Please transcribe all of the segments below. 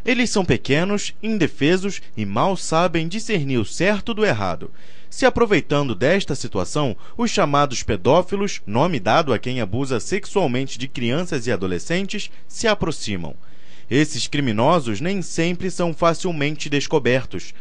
Eles são pequenos, indefesos e mal sabem discernir o certo do errado. Se aproveitando desta situação, os chamados pedófilos, nome dado a quem abusa sexualmente de crianças e adolescentes, se aproximam. Esses criminosos nem sempre são facilmente descobertos.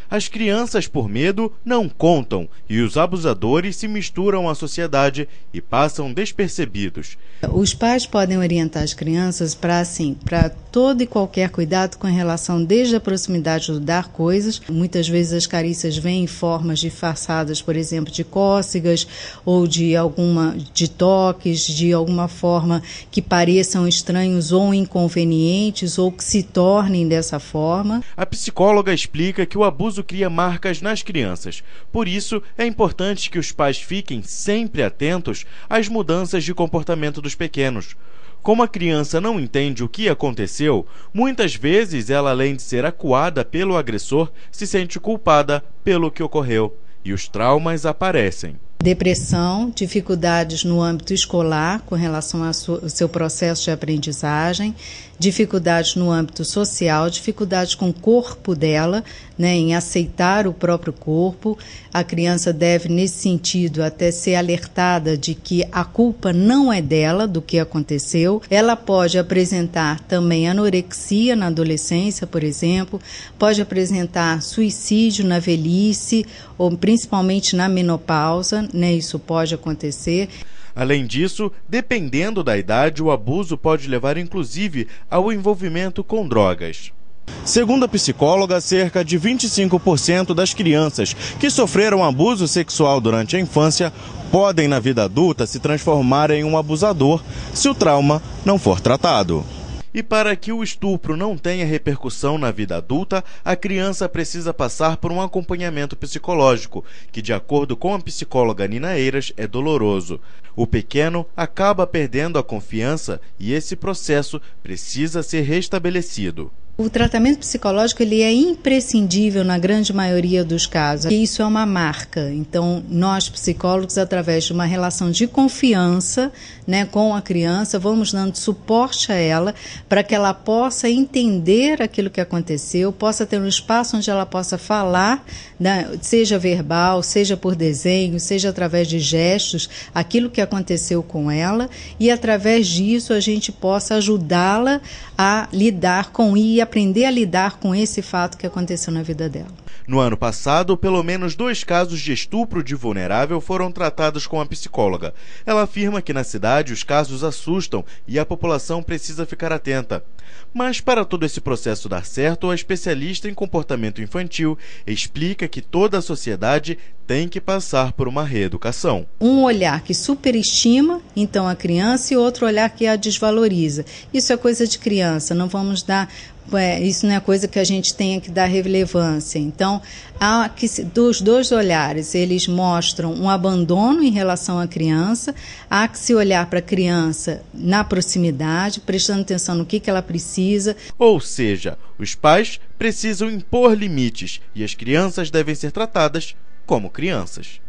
As crianças, por medo, não contam e os abusadores se misturam à sociedade e passam despercebidos. Os pais podem orientar as crianças para todo e qualquer cuidado com relação desde a proximidade do dar coisas. Muitas vezes as carícias vêm em formas disfarçadas, por exemplo, de cócegas ou de toques, de alguma forma que pareçam estranhos ou inconvenientes ou que se tornem dessa forma. A psicóloga explica que o abuso cria marcas nas crianças. Por isso, é importante que os pais fiquem sempre atentos às mudanças de comportamento dos pequenos. Como a criança não entende o que aconteceu, muitas vezes ela, além de ser acuada pelo agressor, se sente culpada pelo que ocorreu. E os traumas aparecem. Depressão, dificuldades no âmbito escolar com relação ao seu processo de aprendizagem, dificuldades no âmbito social, dificuldades com o corpo dela, em aceitar o próprio corpo. A criança deve, nesse sentido, até ser alertada de que a culpa não é dela, do que aconteceu. Ela pode apresentar também anorexia na adolescência, por exemplo, pode apresentar suicídio na velhice, ou principalmente na menopausa, isso pode acontecer. Além disso, dependendo da idade, o abuso pode levar inclusive ao envolvimento com drogas. Segundo a psicóloga, cerca de 25% das crianças que sofreram abuso sexual durante a infância podem, na vida adulta, se transformar em um abusador se o trauma não for tratado. E para que o estupro não tenha repercussão na vida adulta, a criança precisa passar por um acompanhamento psicológico, que, de acordo com a psicóloga Nina Eiras, é doloroso. O pequeno acaba perdendo a confiança e esse processo precisa ser restabelecido. O tratamento psicológico ele é imprescindível na grande maioria dos casos. E isso é uma marca. Então, nós psicólogos, através de uma relação de confiança, com a criança, vamos dando suporte a ela para que ela possa entender aquilo que aconteceu, possa ter um espaço onde ela possa falar, seja verbal, seja por desenho, seja através de gestos, aquilo que aconteceu com ela, e através disso a gente possa ajudá-la a lidar com e aprender a lidar com esse fato que aconteceu na vida dela. No ano passado, pelo menos 2 casos de estupro de vulnerável foram tratados com a psicóloga. Ela afirma que na cidade os casos assustam e a população precisa ficar atenta. Mas para todo esse processo dar certo, a especialista em comportamento infantil explica que toda a sociedade tem que passar por uma reeducação. Um olhar que superestima, então, a criança, e outro olhar que a desvaloriza. Isso é coisa de criança, não vamos dar... isso não é coisa que a gente tenha que dar relevância. Então, dos dois olhares, eles mostram um abandono em relação à criança. Há que se olhar para a criança na proximidade, prestando atenção no que ela precisa. Ou seja, os pais precisam impor limites e as crianças devem ser tratadas como crianças.